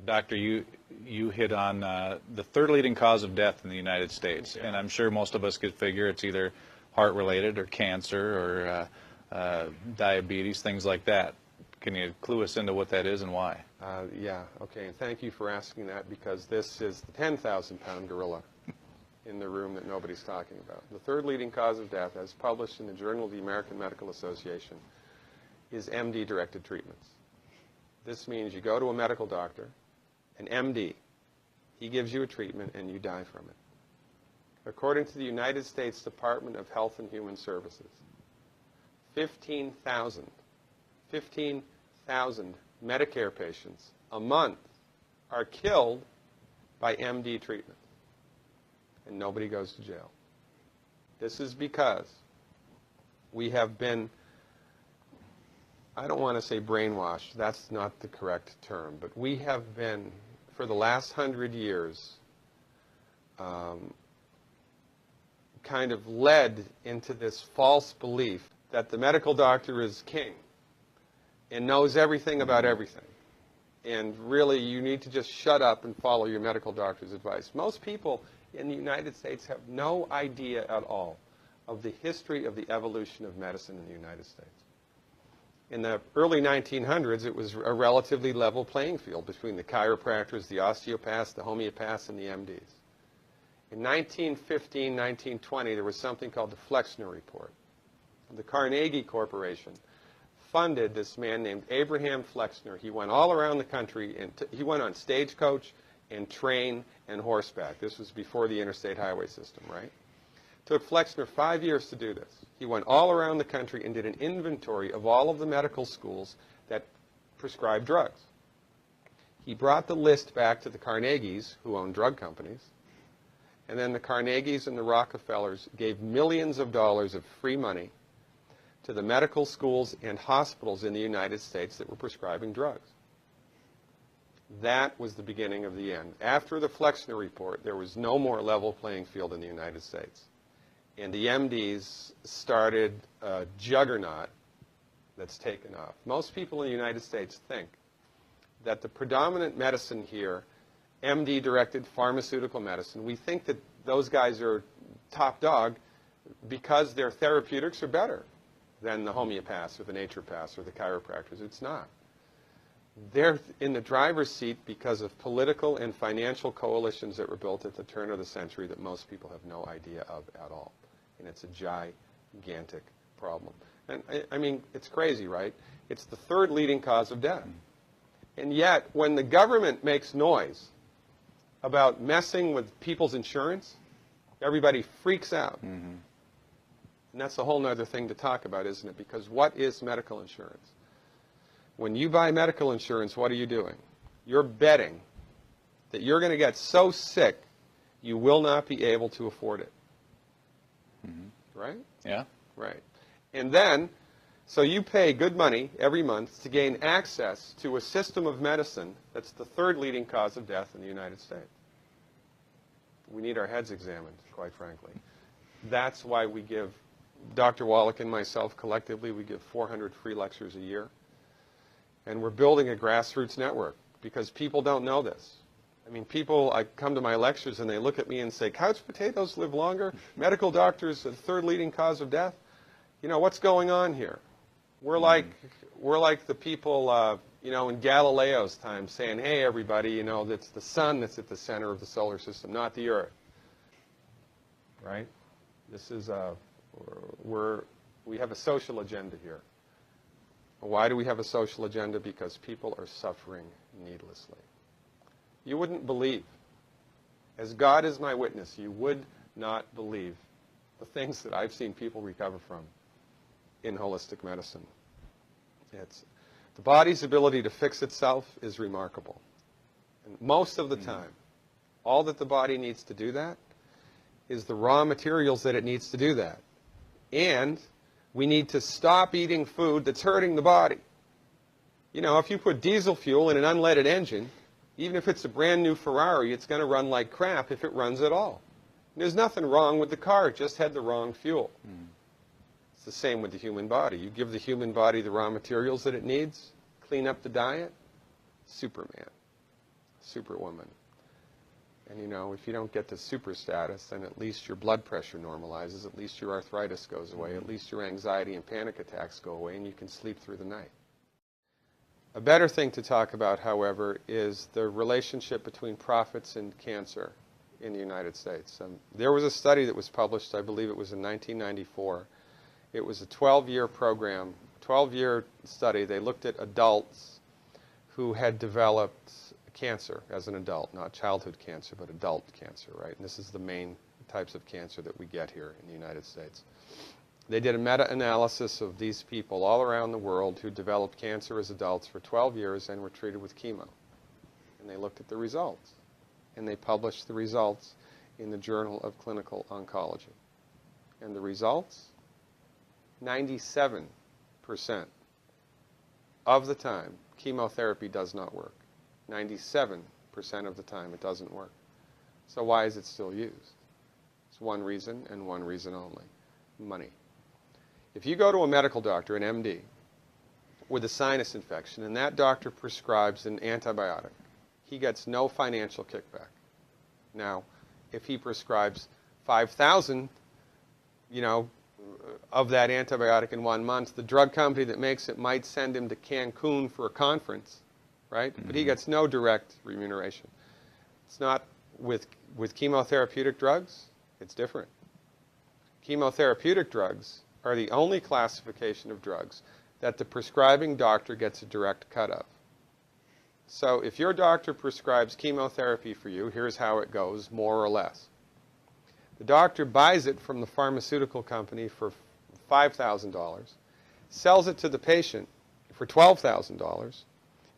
Doctor, you hit on the third leading cause of death in the United States, and I'm sure most of us could figure it's either heart-related or cancer or diabetes, things like that. Can you clue us into what that is and why? Yeah, okay, and thank you for asking that, because this is the 10,000-pound gorilla in the room that nobody's talking about. The third leading cause of death, as published in the Journal of the American Medical Association, is MD-directed treatments. This means you go to a medical doctor, an MD. He gives you a treatment and you die from it. According to the United States Department of Health and Human Services, 15,000 Medicare patients a month are killed by MD treatment, and nobody goes to jail. This is because we have been, I don't want to say brainwashed, that's not the correct term, but we have been, for the last 100 years, kind of led into this false belief that the medical doctor is king and knows everything about everything. And really, you need to just shut up and follow your medical doctor's advice. Most people in the United States have no idea at all of the history of the evolution of medicine in the United States. In the early 1900s, it was a relatively level playing field between the chiropractors, the osteopaths, the homeopaths, and the MDs. In 1915, 1920, there was something called the Flexner Report. The Carnegie Corporation funded this man named Abraham Flexner. He went all around the country, and he went on stagecoach and train and horseback. This was before the interstate highway system, right? Took Flexner 5 years to do this. He went all around the country and did an inventory of all of the medical schools that prescribed drugs. He brought the list back to the Carnegies, who own drug companies, and then the Carnegies and the Rockefellers gave millions of dollars of free money to the medical schools and hospitals in the United States that were prescribing drugs. That was the beginning of the end. After the Flexner Report, there was no more level playing field in the United States. And the MDs started a juggernaut that's taken off. Most people in the United States think that the predominant medicine here, MD-directed pharmaceutical medicine, we think that those guys are top dog because their therapeutics are better than the homeopaths or the naturopaths or the chiropractors. It's not. They're in the driver's seat because of political and financial coalitions that were built at the turn of the century that most people have no idea of at all. And it's a gigantic problem. And I mean, it's crazy, right? It's the third leading cause of death. And yet, when the government makes noise about messing with people's insurance, everybody freaks out. Mm-hmm. And that's a whole other thing to talk about, isn't it? Because what is medical insurance? When you buy medical insurance, what are you doing? You're betting that you're going to get so sick you will not be able to afford it. Mm-hmm. Right? Yeah. Right. And then, so you pay good money every month to gain access to a system of medicine that's the third leading cause of death in the United States. We need our heads examined, quite frankly. That's why we give, Dr. Wallach and myself collectively, we give 400 free lectures a year. And we're building a grassroots network because people don't know this. I mean, people, I come to my lectures and they look at me and say, couch potatoes live longer? Medical doctors, the third leading cause of death? You know, what's going on here? We're like the people, you know, in Galileo's time saying, hey, everybody, you know, it's the sun that's at the center of the solar system, not the Earth. Right? This is, we have a social agenda here. Why do we have a social agenda? Because people are suffering needlessly. You wouldn't believe, as God is my witness, you would not believe the things that I've seen people recover from in holistic medicine. The body's ability to fix itself is remarkable. And most of the time, all that the body needs to do that is the raw materials that it needs to do that. And we need to stop eating food that's hurting the body. You know, if you put diesel fuel in an unleaded engine, even if it's a brand new Ferrari, it's going to run like crap if it runs at all. And there's nothing wrong with the car, it just had the wrong fuel. It's the same with the human body. You give the human body the raw materials that it needs, clean up the diet, Superman. superwoman. And you know, if you don't get to super status, then at least your blood pressure normalizes, at least your arthritis goes away, at least your anxiety and panic attacks go away, and you can sleep through the night. A better thing to talk about, however, is the relationship between profits and cancer in the United States. There was a study that was published, I believe it was in 1994. It was a 12-year program, 12-year study. They looked at adults who had developed cancer as an adult, not childhood cancer, but adult cancer, right? And this is the main types of cancer that we get here in the United States. They did a meta-analysis of these people all around the world who developed cancer as adults for 12 years and were treated with chemo. And they looked at the results. And they published the results in the Journal of Clinical Oncology. And the results? 97% of the time, chemotherapy does not work. 97% of the time it doesn't work. So why is it still used? It's one reason and one reason only: money. If you go to a medical doctor, an MD, with a sinus infection, and that doctor prescribes an antibiotic, he gets no financial kickback. Now, if he prescribes 5,000, you know, of that antibiotic in 1 month, the drug company that makes it might send him to Cancun for a conference, right? But he gets no direct remuneration. It's not with chemotherapeutic drugs. It's different. Chemotherapeutic drugs are the only classification of drugs that the prescribing doctor gets a direct cut of. So if your doctor prescribes chemotherapy for you, here's how it goes, more or less. The doctor buys it from the pharmaceutical company for $5,000, sells it to the patient for $12,000,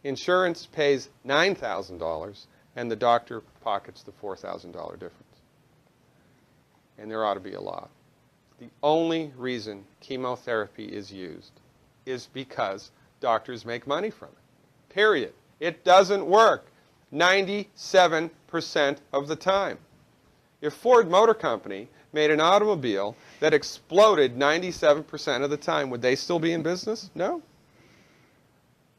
insurance pays $9,000, and the doctor pockets the $4,000 difference. And there ought to be a law. The only reason chemotherapy is used is because doctors make money from it. Period. It doesn't work 97% of the time. If Ford Motor Company made an automobile that exploded 97% of the time, would they still be in business? No.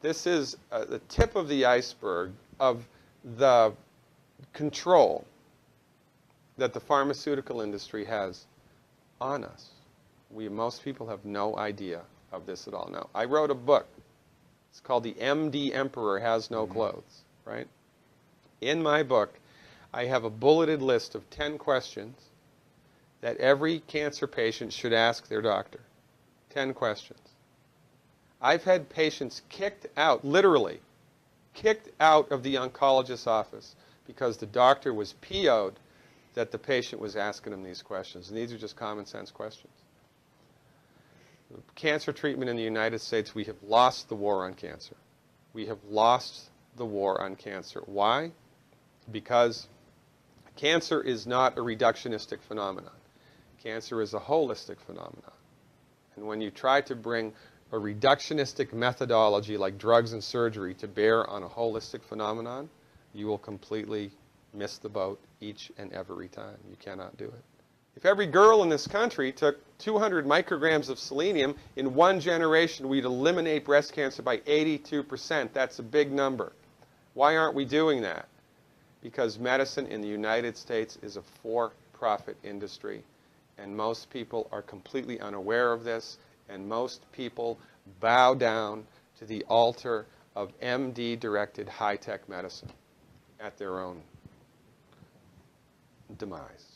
This is the tip of the iceberg of the control that the pharmaceutical industry has on us. Most people have no idea of this at all. Now, I wrote a book. It's called The MD Emperor Has No Clothes, right? In my book, I have a bulleted list of 10 questions that every cancer patient should ask their doctor. 10 questions. I've had patients kicked out, literally, kicked out of the oncologist's office because the doctor was PO'd that the patient was asking him these questions. And these are just common sense questions. Cancer treatment in the United States, we have lost the war on cancer. We have lost the war on cancer. Why? Because cancer is not a reductionistic phenomenon. Cancer is a holistic phenomenon. And when you try to bring a reductionistic methodology like drugs and surgery to bear on a holistic phenomenon, you will completely miss the boat each and every time. You cannot do it. If every girl in this country took 200 micrograms of selenium in one generation, we'd eliminate breast cancer by 82%. That's a big number. Why aren't we doing that? Because medicine in the United States is a for-profit industry, and most people are completely unaware of this, and most people bow down to the altar of MD-directed high-tech medicine at their own demise.